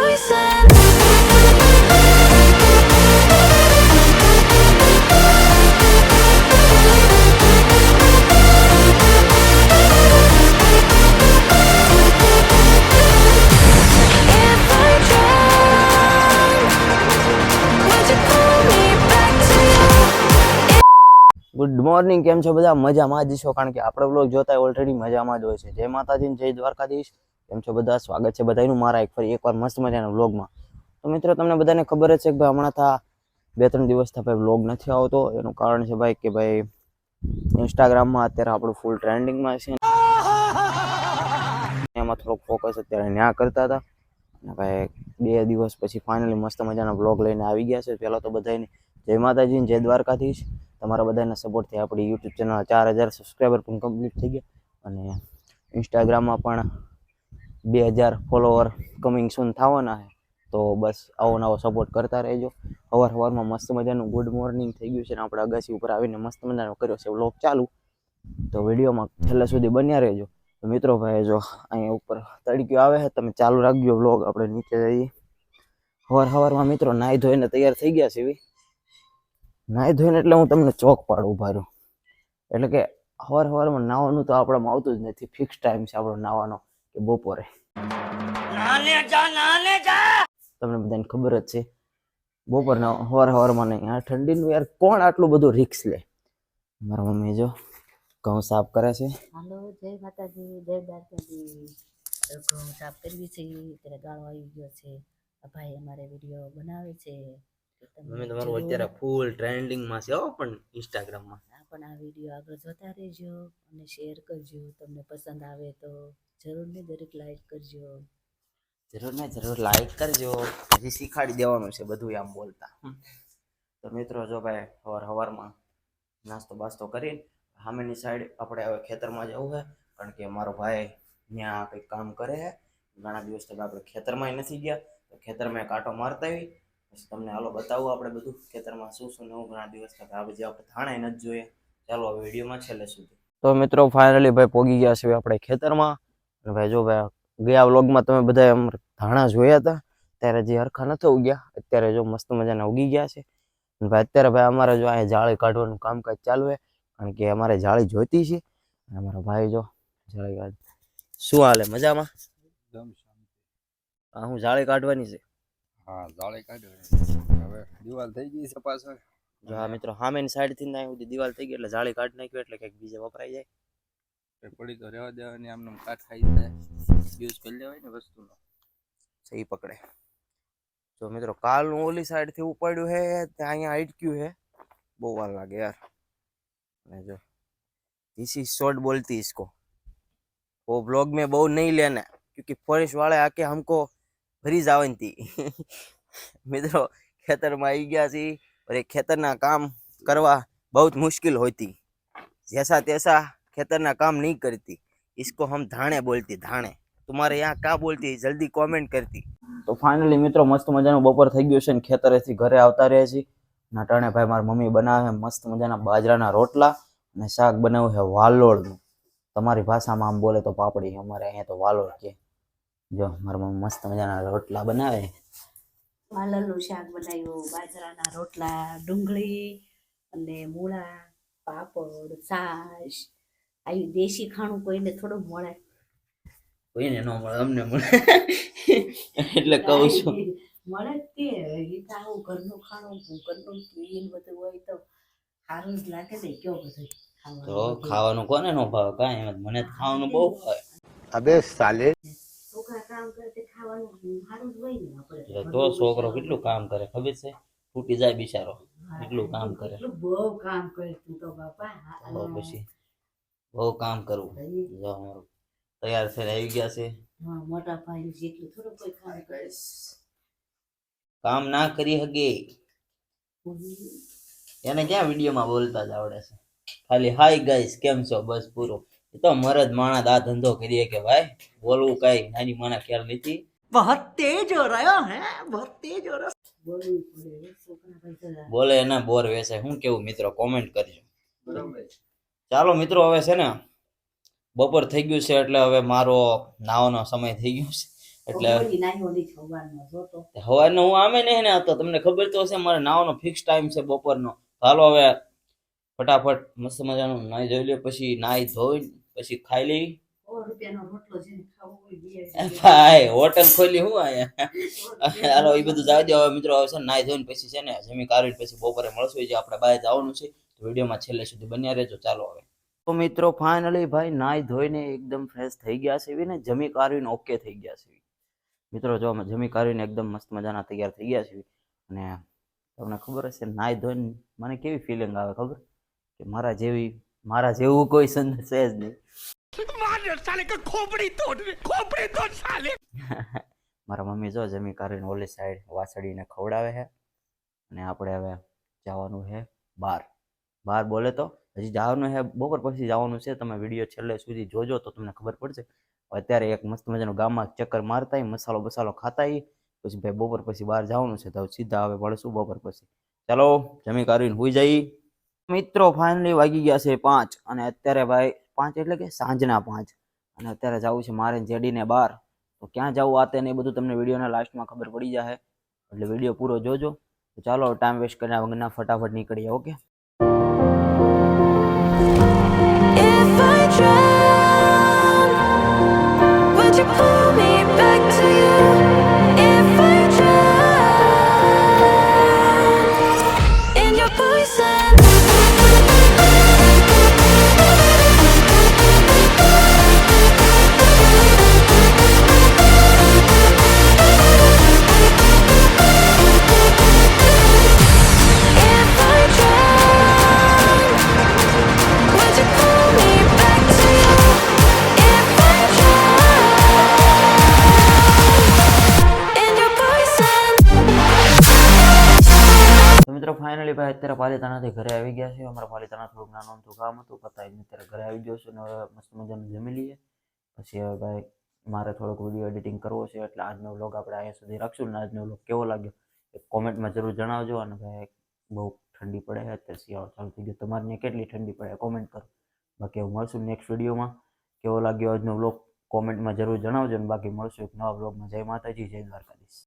Good morning, કેમ છો બધા? મજામાં જ છો, કારણ કે આપણે બ્લોગ જોતા ઓલરેડી મજામાં જ હોય છે. જય માતાજી, જય દ્વારકાધીશ. કેમ છો બધા? સ્વાગત છે બધાનું મારા એકવાર મસ્ત મજાના બ્લોગમાં. તો મિત્રો, તમને બધાને ખબર જ છે કે ભાઈ હમણાં 2-3 દિવસથી ભાઈ બ્લોગ નથી આવતો. એનું કારણ છે ભાઈ કે ભાઈ ઇન્સ્ટાગ્રામમાં અત્યારે આપણું ફૂલ ટ્રેન્ડિંગમાં છે, એમાં થોડોક ફોકસ અત્યારે ન્યા કરતા હતા. અને ભાઈ 2 દિવસ પછી ફાઇનલી મસ્ત મજાના બ્લોગ લઈને આવી ગયા છે. પહેલાં તો બધાને જય માતાજી, જય દ્વારકાધીશ. તમારા બધાના સપોર્ટથી આપણી યુટ્યુબ ચેનલ 4000 સબસ્ક્રાઈબર પણ કમ્પ્લીટ થઈ ગયા, અને ઇન્સ્ટાગ્રામમાં પણ 2000 ફોલોવર કમિંગ સૂન થવાના છે. તો બસ આવો નવો સપોર્ટ કરતા રહેજો. સવારમાં મસ્ત મજાનું ગુડ મોર્નિંગ થઈ ગયું છે, અને આપણે અગાસી ઉપર આવીને મસ્ત મજાનો કર્યો છે વ્લોગ ચાલુ. તો વિડીયોમાં છેલ્લે સુધી બન્યા રહેજો. તો મિત્રો ભાઈ, જો અહીંયા ઉપર તડક્યો આવે છે, તમે ચાલુ રાખજો વ્લોગ. આપણે નીચે જઈએ. સવારમાં મિત્રો નાહી ધોઈને તૈયાર થઈ ગયા છે. નાહી ધોઈને એટલે હું તમને ચોક પાડું ઉભા રહ્યો. એટલે કે સવારમાં નાવાનું તો આપણામાં આવતું જ નથી. ફિક્સ ટાઈમ છે આપણો નાવાનો કે બપોરે. તમને બધાને ખબર જ છે, બપોરના સવારમાં નહીં. આ ઠંડીનું યાર કોણ આટલું બધું રિક્સ લે? મારા મમ્મી જો ઘઉં સાફ કરે છે. હાલો, જય માતાજી, જય દ્વારકાજી. ઘઉં સાફ કરવી છે, ત્યારે ગાળો આવી ગયો છે. ભાઈ અમારે વિડીયો બનાવે છે. મમ્મી તમારું અત્યારે ફૂલ ટ્રેન્ડિંગમાં છે હો, પણ ઇન્સ્ટાગ્રામમાં. પણ આ વિડીયો આગળ જોતા રહેજો અને શેર કરજો. તમને પસંદ આવે તો જરૂર ને દરેક લાઈક કરજો. જરૂર લાઈક કરજો. હજી શીખાડી દેવાનું છે બધું આમ બોલતા. તો મિત્રો જો ભાઈ, સવારમાં નાસ્તો બાસ્તો કરીને સામેની સાઈડ આપણે હવે ખેતરમાં જવું છે, કારણ કે મારો ભાઈ ત્યાં કંઈક કામ કરે છે. ઘણા દિવસ તક આપણે ખેતરમાં નથી ગયા, તો ખેતરમાં કાંટો મારતા આવી. પછી તમને હાલો બતાવું આપણે બધું ખેતરમાં શું નવું. ઘણા દિવસ તક આ બધી આપણે ધાણા નથી જોઈએ. ચાલો હવે વિડીયોમાં છેલ્લે સુધી. તો મિત્રો ફાઇનલી ભાઈ પહોંચી ગયા છે આપણે ખેતરમાં. અને ભાઈ જો ભાઈ, ગયા વ્લોગમાં તમે બધા ધાણા જોયા હતા, ત્યારે જે હરખા નથી ઉગ્યા, અત્યારે જો મસ્ત મજાના ઉગી ગયા છે. ભાઈ અત્યારે ભાઈ અમારે જો અહીંયા જાળી કાઢવાનું કામકાજ ચાલુ છે, કારણ કે અમારે જાળી જોઈતી છે. અને અમારા ભાઈ જો જાળી કાઢ. શું હાલે? મજામાં? હું જાળી કાઢવાની છે. હા, જાળી કાઢવાની. હવે દિવાલ થઈ ગઈ છે પાછળ. જો હા મિત્રો, સામેની સાઈડ થી ના સુધી દિવાલ થઈ ગઈ, એટલે જાળી કાઢ નાખ્યું, એટલે કંઈક બીજે વપરાઈ જાય. પડી તો રહેવા દેવાની, આમને કાટ ખાઈ જાય. યુઝ કરી લેવાય ને વસ્તુનો, સહી પકડે. જો મિત્રો, કાલનું ઓલી સાઈડ થી ઉપાડ્યું છે, ત્યાં અહીંયા અટક્યું છે. બહુ વાર લાગે યાર. અને જો दिस इज शॉर्ट बोलती इसको, वो ब्लॉग में बहु नहीं लेना, क्योंकि फॉरेस्ट वाले आके हमको भरी जावन थी. મિત્રો ખેતરમાં આવી ગયા છે, और ये ખેતરના કામ કરવા बहुत मुश्किल होती. जैसा तैसा ખેતરના કામ नहीं करती. इसको हम धाणे बोलती. धाणे तुम्हारे यहाँ क्या बोलती? जल्दी कमेंट करती. તો ફાઇનલી મિત્રો મસ્ત મજાનું બપોર થઈ ગયું છે, ને ખેતરેથી ઘરે આવતા રહ્યા છીએ. નાટાણે ભાઈ મારી મમ્મી બનાવે મસ્ત મજાના બાજરાના રોટલા, અને શાક બનાવ્યું છે વાલોળનું. તમારી ભાષામાં આમ બોલે તો પાપડી, અમારે અહીંયા તો વાલોળ કે. જો મારા મમ્મી મસ્ત મજાના રોટલા બનાવે. વાલરનું શાક બનાવ્યું, બાજરાના રોટલા, ડુંગળી અને મૂળા, પાપડ, છાશ. આવી દેશી ખાણું કોઈને થોડું મળે. કોઈને ન મળે, અમને મળે. એટલે કહું છું, મળે તે આવું ઘરનું ખાણું, ઘરનું પીન બધું હોય તો સારું જ લાગે ને. કયો બધું તો ખાવાનું કોને નો ભાવે? કાંઈ મને ખાવાનું બહુ ભાવે. અબે સાલે, છોકરા કામ કરે તે ખાવાનું સારું જ હોય ને. આપણે તો છોકરો કેટલું કામ કરે ખબર છે? તૂટી જાય બિચારો, એટલું કામ કરે. બહુ કામ કરે તું તો બાપા. તો પછી બહુ કામ કરવું. જો અમારું તૈયાર થઈને આવી ગયા છે. હા, મોટા ભાઈ જેટલું થોડું કોઈ કામ કરે. કામ ના કરી હગે એને ક્યાં વિડીયોમાં બોલતા જ આવડે છે? ખાલી હાય ગાઈસ કેમ છો, બસ પૂરો. એ તો મરદ માણસ આ ધંધો કરીએ કે ભાઈ બોલવું કઈ નાની માણા ખ્યાલ નથી. बहुत तेज हो रहा है, बहुत तेज हो रहा. બોલવું પડે છોકરા ભાઈ. બોલે એના બોર વેસે. શું કેવું મિત્રો? કોમેન્ટ કરજો. ચાલો મિત્રો, હવે છે ને બપોર થઈ ગયું છે, એટલે હવે મારો નાવાનો સમય થઈ ગયો છે. એટલે ઓલી નાયો નથી સવારનો જોતો. સવારનો હું આમે નહીં ને આવતો, તમને ખબર તો હશે મારે નાવાનો ફિક્સ ટાઈમ છે બપોરનો. હાલો હવે ફટાફટ મસ્ત મજાનું નાઈ ધોઈ લે, પછી નાઈ ધોઈ પછી ખાઈ લઈ. ₹100 રોટલો જેને ખાવો હોય બે ભાઈ હોટલ ખોલી હું આયા. હાલો એ બધું જવા દે હવે મિત્રો. હવે છે ને નાઈ ધોઈને પછી છે ને જમી કાઢીને પછી બપોરે મળશું. જે આપણે બહાર જવાનું છે તો વિડીયોમાં છેલ્લે સુધી બન્યા રહેજો. ચાલો હવે તો મિત્રો ફાઇનલી ભાઈ નાઈ ધોઈને એકદમ ફ્રેશ થઈ ગયા છે ને જમી કાઢીને ઓકે થઈ ગયા છે મિત્રો. જો અમે જમી કાઢીને એકદમ મસ્ત મજાના તૈયાર થઈ ગયા છે. અને તમને ખબર હશે નાઈ ધોઈને મને કેવી ફિલિંગ આવે ખબર કે મારા જેવું કોઈ સંદેશ છે જ નહીં. મારા મમ્મી જો જમી કાઢીને ઓલી સાઈડ વાસળીને ખવડાવે છે. અને આપણે હવે જવાનું છે બહાર બોલે તો હજી જવાનું છે બપોર પછી જવાનું છે. તમે વિડીયો છેલ્લે સુધી જોજો તો તમને ખબર પડશે. અત્યારે એક મસ્ત મજાનું ગામમાં ચક્કર મારતા મસાલો બસાલો ખાતા પછી ભાઈ બપોર પછી બહાર જવાનું છે તો સીધા હવે મળશું બપોર પછી. ચાલો જમી કાઢીને હુઈ જઈ મિત્રો. ફાઇનલી વાગી ગયા છે 5 અને અત્યારે ભાઈ 5 એટલે કે સાંજના 5 અને અત્યારે જવું છે મારે જેડીને બહાર. તો ક્યાં જવું આ તેને બધું તમને વિડીયોના લાસ્ટમાં ખબર પડી જશે એટલે વિડીયો પૂરો જોજો. તો ચાલો ટાઈમ વેસ્ટ કર્યા વગરના ફટાફટ નીકળીએ. Okay If I drown, would you pull me back to you? If I drown in your poison. If I drown, would you pull me back to you? If I drown in your poison. તો મિત્રો finally ભાઈ અત્યારે પાલિતાણાથી ઘરે આવી ગયા છે. અમારા પાલિતાણા થોડુંક નાનું અમથું કામ હતું પતાવીને અત્યારે ઘરે આવી ગયો છું. અને હવે મસ્ત મજાનું જમી લઈએ પછી હવે ભાઈ મારે થોડોક વિડીયો એડિટિંગ કરવો છે એટલે આજનો વ્લોગ આપણે અહીંયા સુધી રાખશું. ને આજનો વ્લોગ કેવો લાગ્યો એક કોમેન્ટમાં જરૂર જણાવજો. અને ભાઈ બહુ ઠંડી પડે છે અત્યારે શિયાળો ચાલુ થઈ ગયો. તમારે ત્યાં કેટલી ઠંડી પડે કોમેન્ટ કરો. બાકી હવે મળશું નેક્સ્ટ વિડીયોમાં. કેવો લાગ્યો આજનો વ્લોગ કોમેન્ટમાં જરૂર જણાવજો. અને બાકી મળશું એક નવા વ્લોગમાં. જય માતાજી, જય દ્વારકાધીશ.